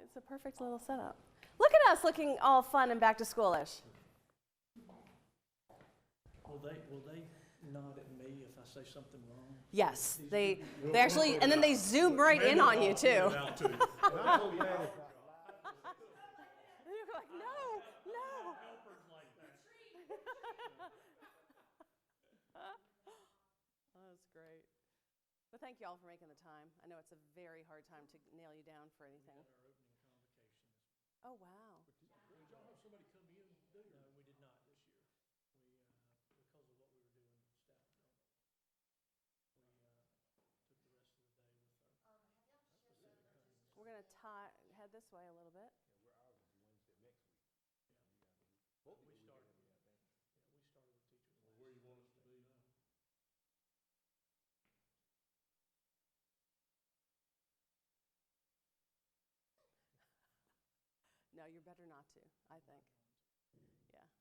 It's a perfect little setup. Look at us looking all fun and back to schoolish. Will they nod at me if I say something wrong? Yes, they actually, and then they zoom right in on you too. You're like, no. That's great. But thank you all for making the time. I know it's a very hard time to nail you down for anything. Oh, wow. Did y'all have somebody come in? No, we did not this year. Because of what we were doing, staff development. We took the rest of the day with our specific cutting. We're going to head this way a little bit. Yeah, where ours is Wednesday next week. We started with teachers. Well, where you want us to be now? No, you're better not to, I think.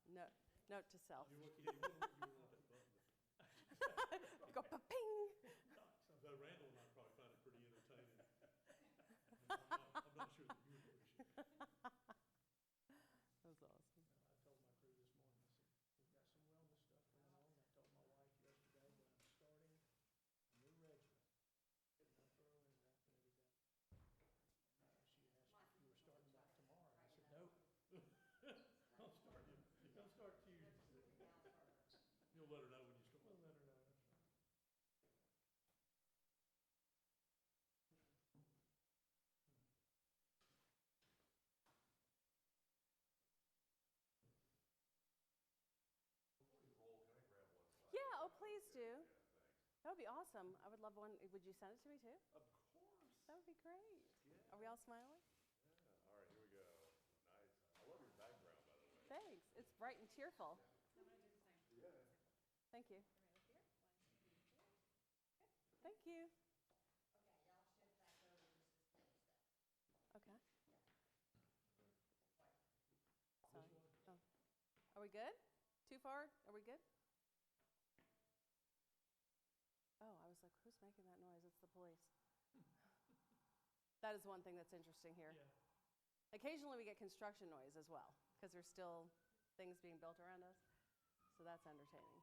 Yeah, note to self. You want that button. Go pa-ping. Though Randall and I probably find it pretty entertaining. I'm not sure that you would. That was awesome. I told my crew this morning, I said, we've got some wellness stuff going on. I told my wife yesterday that I'm starting a new regimen, getting up early and walking every day. She asked if you were starting back tomorrow. I said, nope. I'll start Tuesday. You'll let her know when you start. We'll let her know, that's right. Yeah, oh, please do. That would be awesome. I would love one. Would you send it to me too? Of course. That would be great. Yeah. Are we all smiling? Yeah. All right, here we go. Nice. I love your background, by the way. Thanks. It's bright and cheerful. Yeah. Thank you. Thank you. Okay. Sorry. Oh. Are we good? Too far? Are we good? Oh, I was like, who's making that noise? It's the police. That is one thing that's interesting here. Yeah. Occasionally we get construction noise as well, because there's still things being built around us. So that's entertaining.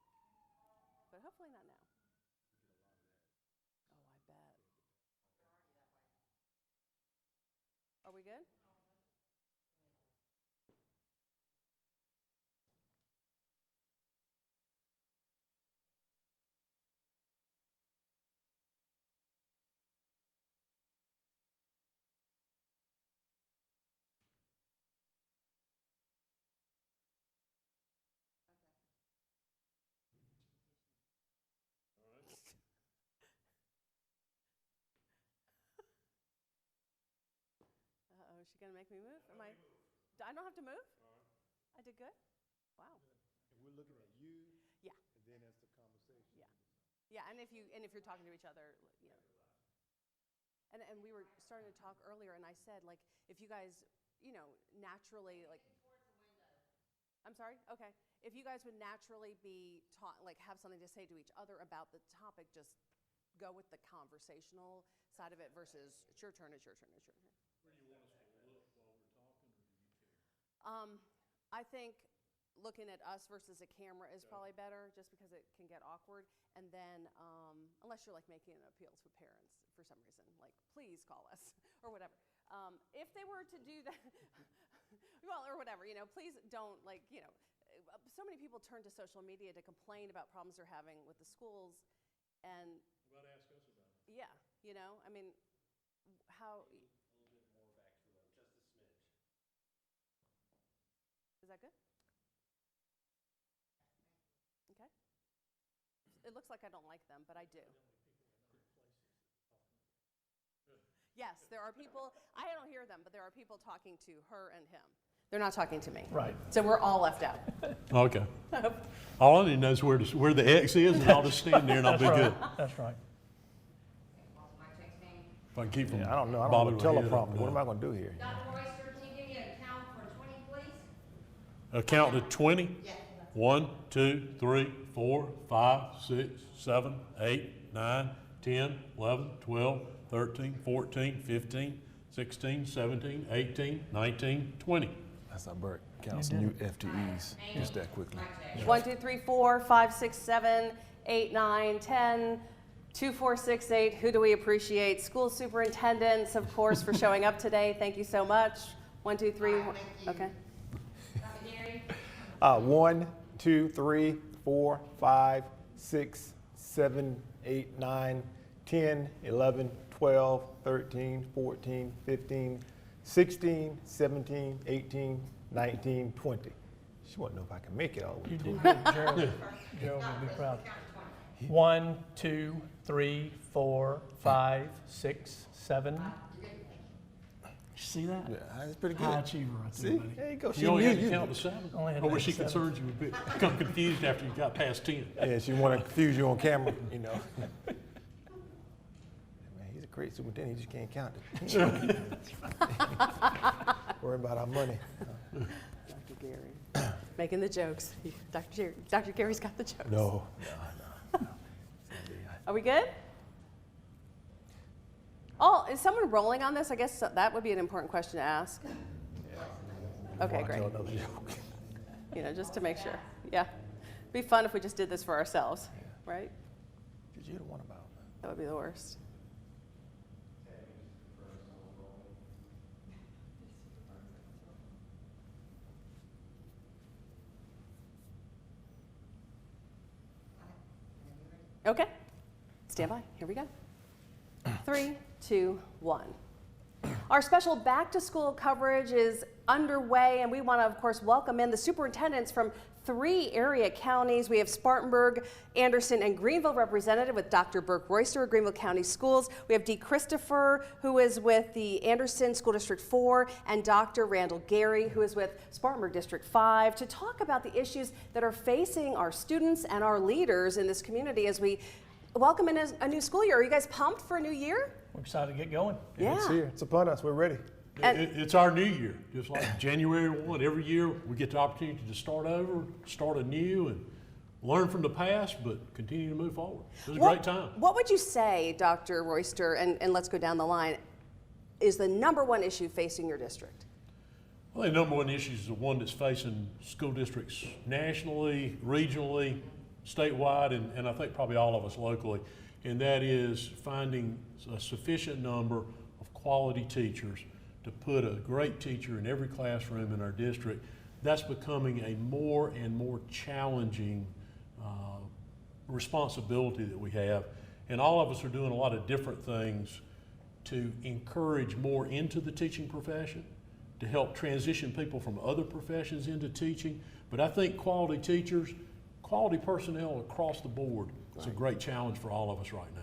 But hopefully not now. Oh, I bet. Are we good? All right. Uh-oh, is she going to make me move? I don't have to move? All right. I did good? Wow. And we're looking at you. Yeah. And then that's the conversation. Yeah. Yeah, and if you're talking to each other, you know. And we were starting to talk earlier, and I said, like, if you guys, you know, naturally, like. I'm sorry? Okay. If you guys would naturally be taught, like, have something to say to each other about the topic, just go with the conversational side of it versus it's your turn, it's your turn, it's your turn. Where do you want us to look while we're talking, or do you care? I think looking at us versus a camera is probably better, just because it can get awkward. And then, unless you're like making an appeal to parents for some reason, like, please call us or whatever. If they were to do that, well, or whatever, you know, please don't, like, you know, so many people turn to social media to complain about problems they're having with the schools. And Well, ask us about it. yeah, you know, I mean, how, A little bit more back to just a smidge. is that good? Okay. It looks like I don't like them, but I do. Yes, there are people, I don't hear them, but there are people talking to her and him. They're not talking to me. Right. So we're all left out. Okay. All I need to know is where the X is, and I'll just stand there and I'll be good. That's right. If I can keep from I don't know. I don't bobbing know my head up teleprompter. and What am down. I going to do here? Dr. Royster, can you give me a count for 20, please? A count to 20? Yes. 1, 2, 3, 4, 5, 6, 7, 8, 9, 10, 11, 12, 13, 14, 15, 16, 17, 18, 19, 20. That's our Burt. Count some new FTEs just that quickly. 1, 2, 3, 4, 5, 6, 7, 8, 9, 10, 2, 4, 6, 8. Who do we appreciate? School superintendents, of course, for showing up today. Thank you so much. 1, 2, 3. Okay. Dr. Gary? 1, 2, 3, 4, 5, 6, 7, 8, 9, 10, 11, 12, 13, 14, 15, 16, 17, 18, 19, 20. She wants to know if I can make it all the way You through. did good, Gerald. Gerald will be proud. 1, 2, 3, 4, 5, 6, 7. See that? Yeah, that's pretty High good. achiever right there, See, buddy. there you go. You only had to you- count to 7? Only had Or to was she make 7. concerned you would become confused after you got past 10? Yeah, she want to confuse you on camera, you know. Man, he's a great superintendent. He just can't count it. Worry about our money. Dr. Gary. Making the jokes. Dr. Gary's got the jokes. No. Are we good? Oh, is someone rolling on this? I guess that would be an important question to ask. Okay, I'll great. tell another joke. You know, just to make sure. Yeah. Be fun if we just did this for ourselves, right? Because you're the one about. That would be the worst. Okay. Stand by. Here we go. 3, 2, 1. Our special back-to-school coverage is underway, and we want to, of course, welcome in the superintendents from 3 area counties. We have Spartanburg, Anderson, and Greenville represented with Dr. Burke Royster of Greenville County Schools. We have Dee Christopher, who is with the Anderson School District 4, and Dr. Randall Gary, who is with Spartanburg District 5, to talk about the issues that are facing our students and our leaders in this community as we welcome in a new school year. Are you guys pumped for a new year? We're excited to get going. Yeah. It's here. It's upon us. We're ready. And- It's our new year, just like January 1. Every year, we get the opportunity to start over, start anew, and learn from the past, but continue to move forward. It was a great time. What would you say, Dr. Royster, and let's go down the line, is the #1 issue facing your district? Well, the number one issue is the one that's facing school districts nationally, regionally, statewide, and I think probably all of us locally, and that is finding a sufficient number of quality teachers to put a great teacher in every classroom in our district. That's becoming a more and more challenging responsibility that we have. And all of us are doing a lot of different things to encourage more into the teaching profession, to help transition people from other professions into teaching. But I think quality teachers, quality personnel across the board is a great challenge for all of us right now.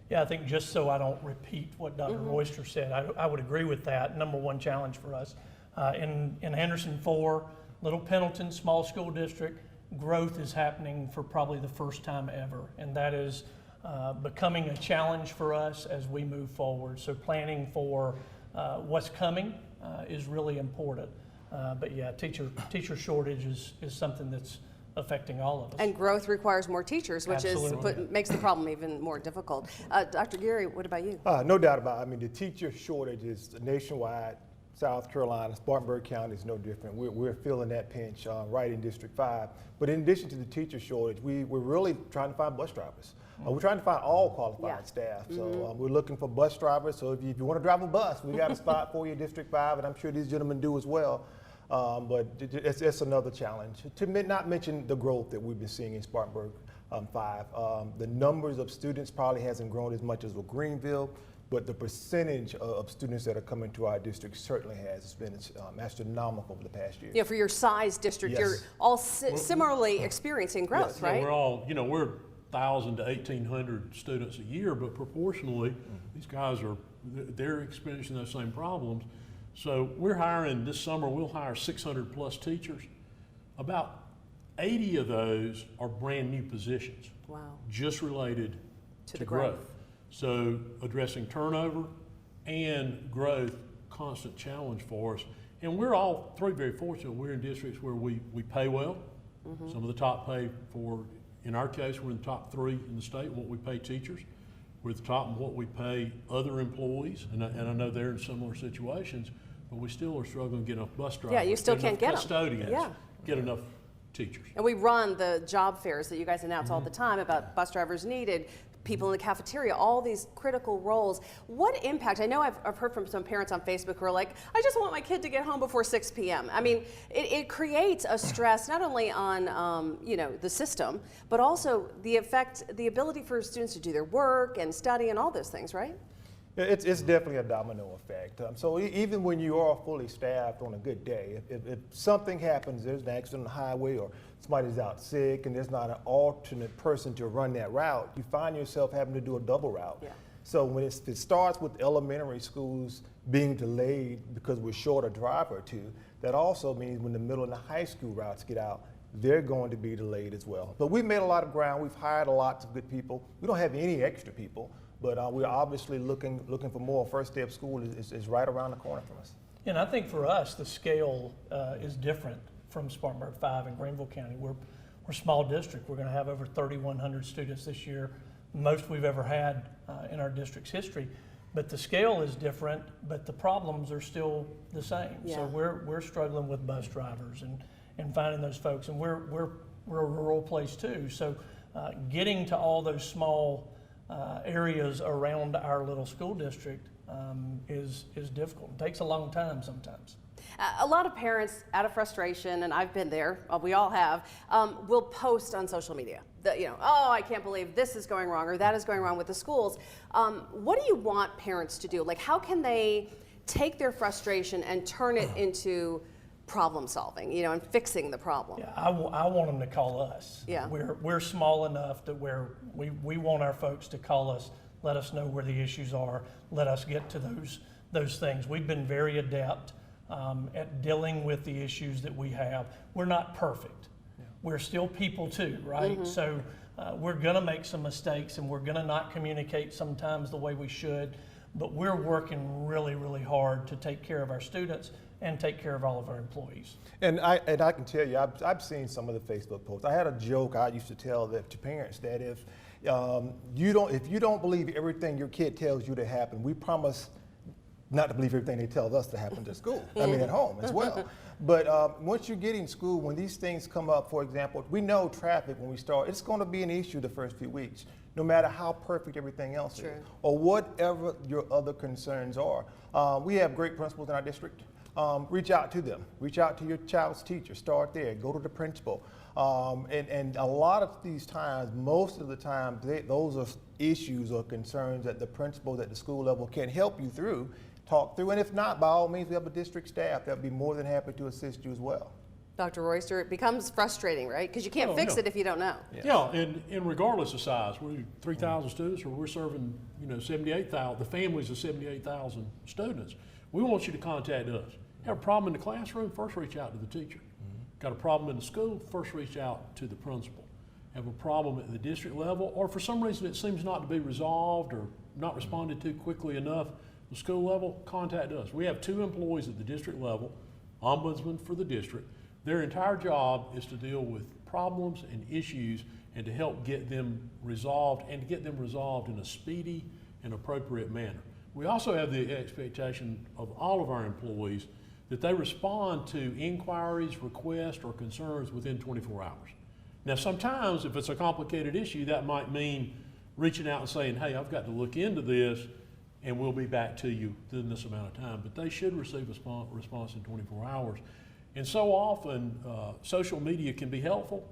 Yeah, I think just so I don't repeat what Dr. Royster said, I would agree with that. #1 challenge for us. In Anderson 4, Little Pendleton, small school district, growth is happening for probably the first time ever. And that is becoming a challenge for us as we move forward. So planning for what's coming is really important. But yeah, teacher shortage is something that's affecting all of us. And growth requires more teachers, which Absolutely. makes the problem even more difficult. Dr. Gary, what about you? No doubt about it. I mean, the teacher shortage is nationwide. South Carolina, Spartanburg County is no different. We're feeling that pinch right in District 5. But in addition to the teacher shortage, we're really trying to find bus drivers. We're trying to find all qualified Yeah. staff. So we're looking for bus drivers. So if you want to drive a bus, we got a spot for you in District 5, and I'm sure these gentlemen do as well. But it's another challenge. To not mention the growth that we've been seeing in Spartanburg 5. The numbers of students probably hasn't grown as much as with Greenville, but the percentage of students that are coming to our district certainly has. It's been astronomical over the past year. Yeah, for your size district, Yes. you're all similarly experiencing growth, Yes. Yeah, right? we're all, we're 1,000 to 1,800 students a year, but proportionally, these guys they're experiencing those same problems. So we're hiring, this summer, we'll hire 600 plus teachers. About 80 of those are brand new positions, Wow. just related To to the growth. growth. So addressing turnover and growth, constant challenge for us. And we're all 3 very fortunate. We're in districts where we pay well. Some of the top pay in our case, we're in the top 3 in the state, what we pay teachers. We're at the top of what we pay other employees, and I know they're in similar situations, but we still are struggling to get enough bus drivers. Yeah, you still can't get 'em. Custodians, Yeah. get enough teachers. And we run the job fairs that you guys announce all the time about bus drivers needed, people in the cafeteria, all these critical roles. What impact, I know I've heard from some parents on Facebook who are like, I just want my kid to get home before 6 p.m. I mean, it creates a stress not only on the system, but also the ability for students to do their work and study and all those things, right? It's definitely a domino effect. So even when you are fully staffed on a good day, if something happens, there's an accident on the highway or somebody's out sick and there's not an alternate person to run that route, you find yourself having to do a double route. Yeah. So when it starts with elementary schools being delayed because we're short a driver or two, that also means when the middle and the high school routes get out, they're going to be delayed as well. But we've made a lot of ground. We've hired lots of good people. We don't have any extra people. But we're obviously looking for more. First day of school is right around the corner from us. And I think for us, the scale is different from Spartanburg 5 and Greenville County. We're a small district. We're going to have over 3,100 students this year, most we've ever had in our district's history. But the scale is different, but the problems are still the same. Yeah. So we're struggling with bus drivers and finding those folks. And we're a rural place too. So getting to all those small areas around our little school district is difficult. It takes a long time sometimes. A lot of parents, out of frustration, and I've been there, we all have, will post on social media that, oh, I can't believe this is going wrong or that is going wrong with the schools. What do you want parents to do? Like, how can they take their frustration and turn it into problem solving, and fixing the problem? Yeah, I want them to call us. Yeah. We're small enough that we want our folks to call us, let us know where the issues are, let us get to those things. We've been very adept at dealing with the issues that we have. We're not perfect. Yeah. We're still people too, right? Mm-hmm. So we're gonna make some mistakes and we're gonna not communicate sometimes the way we should, but we're working really, really hard to take care of our students and take care of all of our employees. And I can tell you, I've seen some of the Facebook posts. I had a joke I used to tell to parents that if you don't believe everything your kid tells you to happen, we promise not to believe everything they tell us to happen to school. I mean, at home as well. But once you get in school, when these things come up, for example, we know traffic when we start, it's going to be an issue the first few weeks, no matter how perfect everything else is, or whatever your other concerns are. We have great principals in our district. Reach out to them. Reach out to your child's teacher. Start there. Go to the principal. And a lot of these times, most of the time, those are issues or concerns that the principals at the school level can help you through, talk through. And if not, by all means, we have a district staff that would be more than happy to assist you as well. Dr. Royster, it becomes frustrating, right? Because you can't fix it if you don't know. Yeah, and regardless of size, we're 3,000 students, or we're serving 78,000, the families of 78,000 students. We want you to contact us. Have a problem in the classroom, first reach out to the teacher. Got a problem in the school, first reach out to the principal. Have a problem at the district level, or for some reason it seems not to be resolved or not responded to quickly enough, the school level, contact us. We have 2 employees at the district level, ombudsman for the district. Their entire job is to deal with problems and issues and to help get them resolved, and to get them resolved in a speedy and appropriate manner. We also have the expectation of all of our employees that they respond to inquiries, requests, or concerns within 24 hours. Now, sometimes if it's a complicated issue, that might mean reaching out and saying, hey, I've got to look into this and we'll be back to you within this amount of time. But they should receive a response in 24 hours. And so often, social media can be helpful,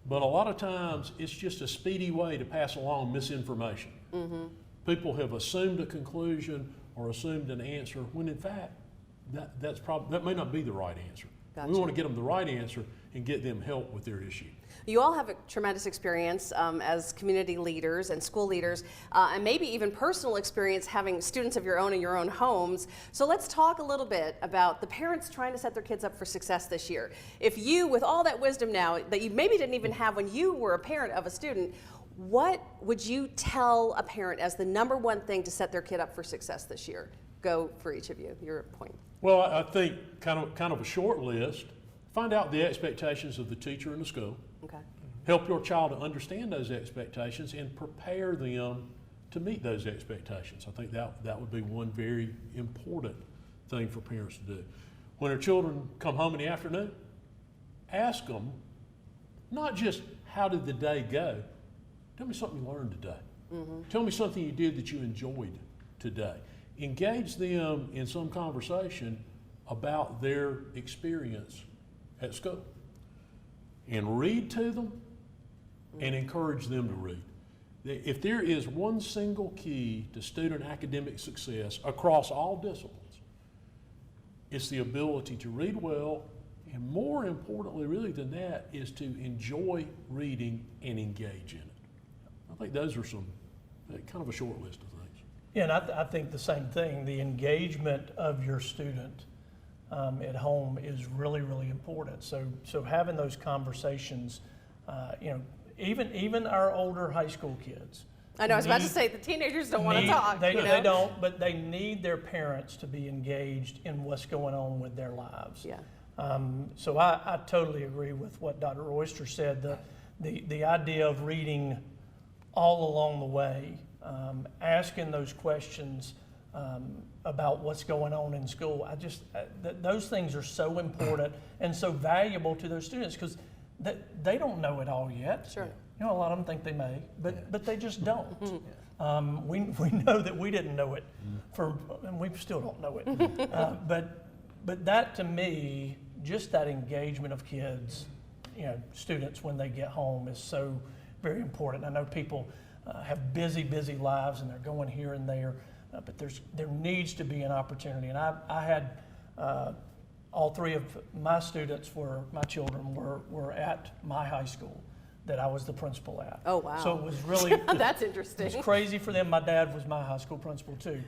but a lot of times it's just a speedy way to pass along misinformation. Mm-hmm. People have assumed a conclusion or assumed an answer when in fact, that may not be the right answer. Gotcha. We want to get them the right answer and get them help with their issue. You all have a tremendous experience as community leaders and school leaders, and maybe even personal experience having students of your own in your own homes. So let's talk a little bit about the parents trying to set their kids up for success this year. If you, with all that wisdom now that you maybe didn't even have when you were a parent of a student, what would you tell a parent as the #1 thing to set their kid up for success this year? Go for each of you, your point. Well, I think kind of a short list. Find out the expectations of the teacher in the school. Okay. Help your child to understand those expectations and prepare them to meet those expectations. I think that would be one very important thing for parents to do. When their children come home in the afternoon, ask them not just how did the day go, tell me something you learned today. Tell me something you did that you enjoyed today. Engage them in some conversation about their experience at school. And read to them and encourage them to read. If there is one single key to student academic success across all disciplines, it's the ability to read well, and more importantly, really than that, is to enjoy reading and engage in it. I think those are some, kind of a short list of things. Yeah, and I think the same thing. The engagement of your student at home is really, really important. So having those conversations, even our older high school kids. I know, I was about to say, the teenagers don't want to talk. They don't, but they need their parents to be engaged in what's going on with their lives. Yeah. So I totally agree with what Dr. Oyster said. The idea of reading all along the way, asking those questions about what's going on in school. Those things are so important and so valuable to those students because they don't know it all yet. Sure. A lot of them think they may, but they just don't. We know that we didn't know it, and we still don't know it. But that to me, just that engagement of kids, students when they get home is so very important. I know people have busy lives and they're going here and there, but there needs to be an opportunity. And I had all three of my students my children were at my high school that I was the principal at. Oh, wow. So it was really, That's interesting. it was crazy for them. My dad was my high school principal too.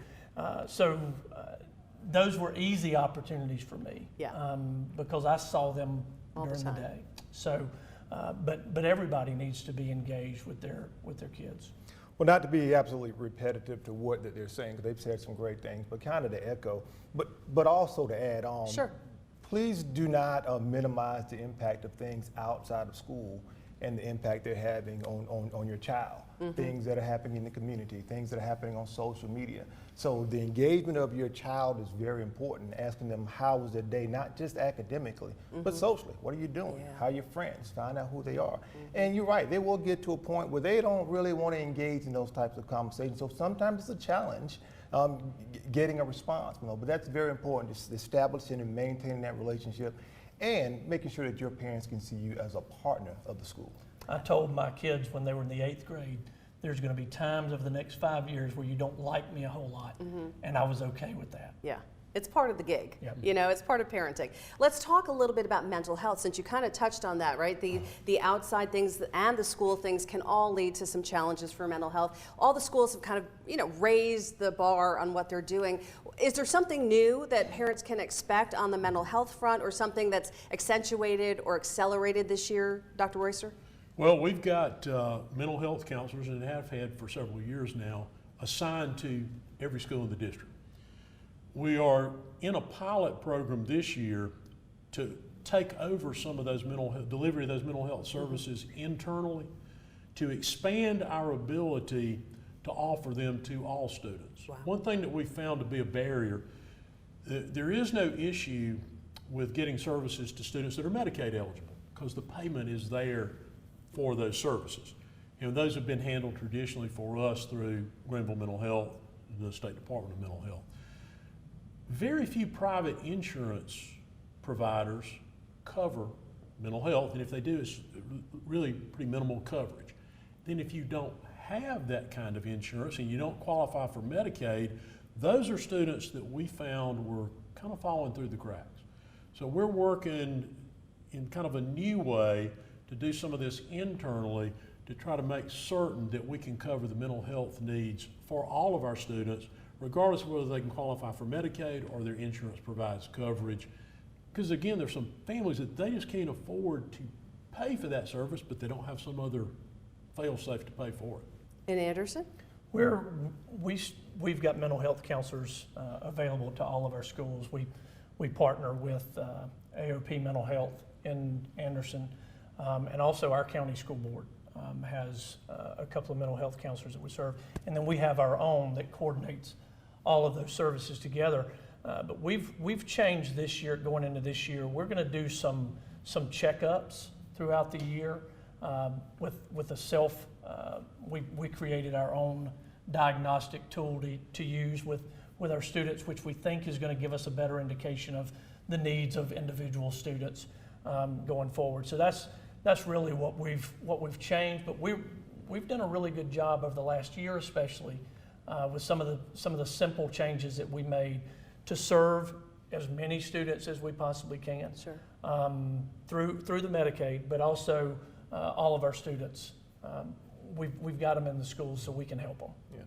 Those were easy opportunities for me. Yeah. Because I saw them All the during the time. day. So, but everybody needs to be engaged with their kids. Well, not to be absolutely repetitive to what that they're saying, because they've said some great things, but kind of to echo, but also to add on. Sure. Please do not minimize the impact of things outside of school and the impact they're having on your child. Things that are happening in the community, things that are happening on social media. So the engagement of your child is very important, asking them how was their day, not just academically, but socially. What are you doing? Yeah. How are your friends? Find out who they are. And you're right, they will get to a point where they don't really want to engage in those types of conversations. So sometimes it's a challenge getting a response, but that's very important, just establishing and maintaining that relationship and making sure that your parents can see you as a partner of the school. I told my kids when they were in the 8th grade, there's going to be times over the next 5 years where you don't like me a whole lot, and I was okay with that. Yeah. It's part of the gig. Yep. It's part of parenting. Let's talk a little bit about mental health, since you kind of touched on that, right? The outside things and the school things can all lead to some challenges for mental health. All the schools have kind of, raised the bar on what they're doing. Is there something new that parents can expect on the mental health front, or something that's accentuated or accelerated this year, Dr. Royster? Well, we've got mental health counselors, and have had for several years now, assigned to every school in the district. We are in a pilot program this year to take over some of those delivery of those mental health services internally, to expand our ability to offer them to all students. Wow. One thing that we found to be a barrier, there is no issue with getting services to students that are Medicaid eligible, because the payment is there for those services. And those have been handled traditionally for us through Greenville Mental Health, the State Department of Mental Health. Very few private insurance providers cover mental health, and if they do, it's really pretty minimal coverage. Then if you don't have that kind of insurance and you don't qualify for Medicaid, those are students that we found were kind of falling through the cracks. So we're working in kind of a new way to do some of this internally to try to make certain that we can cover the mental health needs for all of our students, regardless of whether they can qualify for Medicaid or their insurance provides coverage. Because again, there's some families that they just can't afford to pay for that service, but they don't have some other fail-safe to pay for it. In Anderson? We've got mental health counselors available to all of our schools. We partner with AOP Mental Health in Anderson, and also our county school board has a couple of mental health counselors that we serve. And then we have our own that coordinates all of those services together. But we've changed this year, going into this year. We're going to do some checkups throughout the year with a self. We created our own diagnostic tool to use with our students, which we think is going to give us a better indication of the needs of individual students going forward. So that's really what we've changed. But we've done a really good job over the last year, especially with some of the simple changes that we made to serve as many students as we possibly can. Sure. Through the Medicaid, but also all of our students. We've got them in the schools so we can help them. Yeah.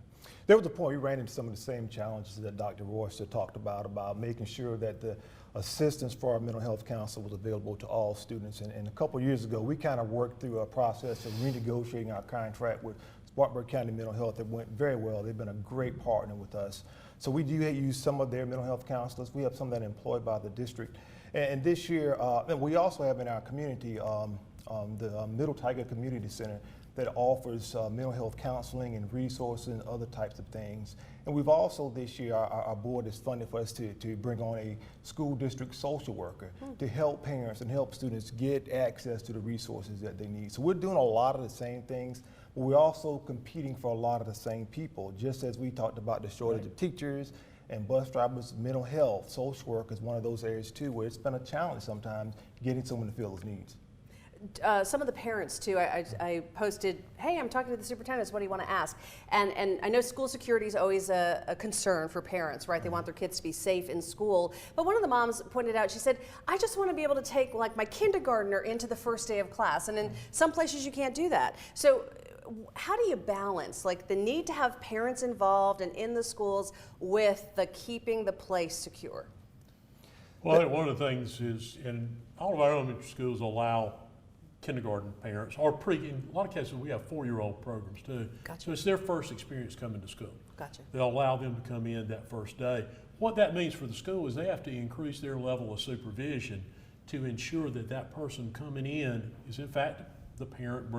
There was a point we ran into some of the same challenges that Dr. Royster talked about making sure that the assistance for our mental health counsel was available to all students. And a couple of years ago, we kind of worked through a process of renegotiating our contract with Spartanburg County Mental Health. It went very well. They've been a great partner with us. So we do use some of their mental health counselors. We have some that are employed by the district. And this year, and we also have in our community the Middle Tiger Community Center that offers mental health counseling and resources and other types of things. And we've also this year, our board has funded for us to bring on a school district social worker to help parents and help students get access to the resources that they need. So we're doing a lot of the same things, but we're also competing for a lot of the same people. Just as we talked about the shortage of teachers and bus drivers, mental health, social work is one of those areas too, where it's been a challenge sometimes getting someone to fill those needs. Some of the parents too, I posted, hey, I'm talking to the superintendent, what do you want to ask? And I know school security is always a concern for parents, right? They want their kids to be safe in school. But one of the moms pointed out, she said, I just want to be able to take like my kindergartner into the first day of class. And in some places you can't do that. So how do you balance like the need to have parents involved and in the schools with the keeping the place secure? Well, I think one of the things is, in all of our elementary schools allow kindergarten parents, or in a lot of cases we have 4-year-old programs too. Gotcha. So it's their first experience coming to school. Gotcha. They'll allow them to come in that first day. What that means for the school is they have to increase their level of supervision to ensure that that person coming in is in fact the parent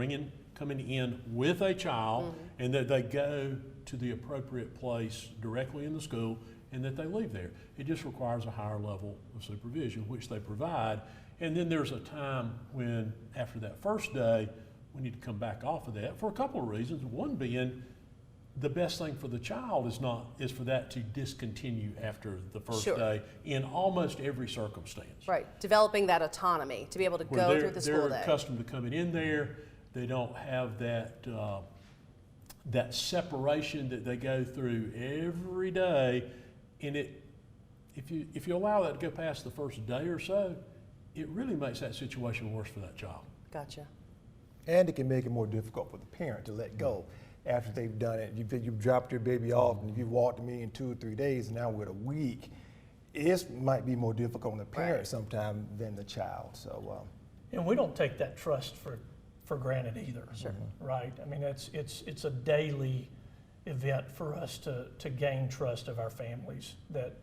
coming in with a child, and that they go to the appropriate place directly in the school and that they leave there. It just requires a higher level of supervision, which they provide. And then there's a time when, after that first day, we need to come back off of that for a couple of reasons. One being, the best thing for the child is for that to discontinue after the first day in almost every circumstance. Right, developing that autonomy to be able to go through the school day. They're accustomed to coming in there. They don't have that that separation that they go through every day. And if you allow that to go past the first day or so, it really makes that situation worse for that child. Gotcha. And it can make it more difficult for the parent to let go after they've done it. You've dropped your baby off, and if you walked me in 2 or 3 days, and now we're at a week, it might be more difficult on the parent sometimes than the child. So, and we don't take that trust for granted either. Sure. Right? I mean, it's a daily event for us to gain trust of our families that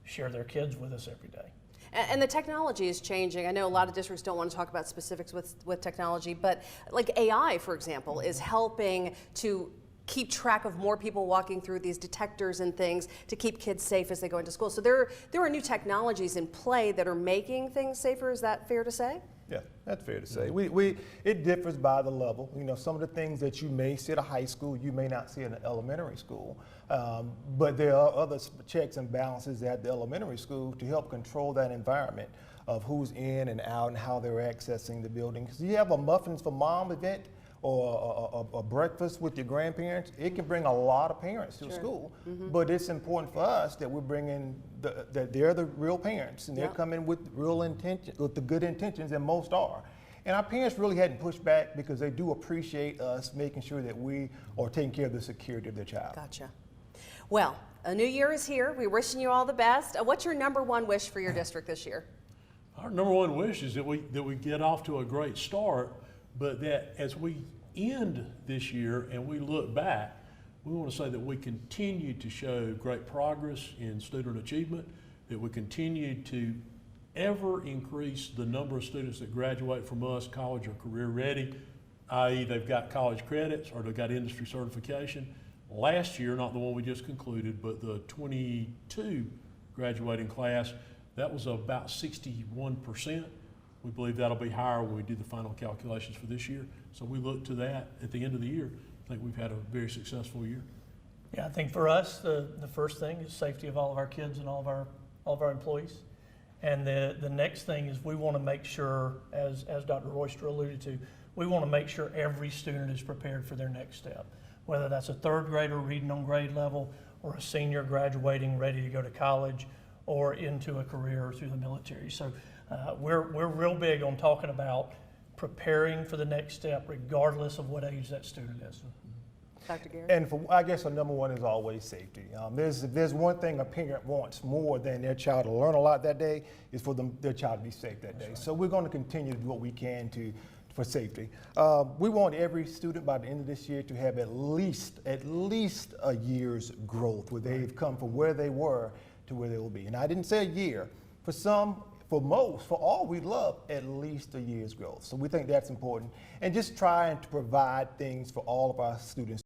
share their kids with us every day. And the technology is changing. I know a lot of districts don't want to talk about specifics with technology, but like AI, for example, is helping to keep track of more people walking through these detectors and things to keep kids safe as they go into school. So there are new technologies in play that are making things safer. Is that fair to say? yeah, that's fair to say. It differs by the level. You know, some of the things that you may see at a high school, you may not see in an elementary school. But there are other checks and balances at the elementary school to help control that environment of who's in and out and how they're accessing the building. Because you have a Muffins for Mom event or a breakfast with your grandparents, it can bring a lot of parents to school. But it's important for us that we're bringing, that they're the real parents and they're coming with real intention, with the good intentions, and most are. And our parents really hadn't pushed back because they do appreciate us making sure that we are taking care of the security of their child. Gotcha. Well, a new year is here. We're wishing you all the best. What's your #1 wish for your district this year? Our #1 wish is that we get off to a great start, but that as we end this year and we look back, we want to say that we continue to show great progress in student achievement, that we continue to ever increase the number of students that graduate from us college or career ready, i.e. they've got college credits or they've got industry certification. Last year, not the one we just concluded, but the 22 graduating class, that was about 61%. We believe that'll be higher when we do the final calculations for this year. So we look to that at the end of the year. I think we've had a very successful year. Yeah, I think for us, the first thing is safety of all of our kids and all of our employees. And the next thing is we want to make sure, as Dr. Royster alluded to, we want to make sure every student is prepared for their next step, whether that's a third grader reading on grade level or a senior graduating ready to go to college or into a career through the military. So we're real big on talking about preparing for the next step regardless of what age that student is. Dr. Gary? And I guess the number one is always safety. If there's one thing a parent wants more than their child to learn a lot that day, is for their child to be safe that day. So we're going to continue to do what we can for safety. We want every student by the end of this year to have at least a year's growth, where they've come from where they were to where they will be. And I didn't say a year. For some, for most, for all, we love at least a year's growth. So we think that's important. And just trying to provide things for all of our students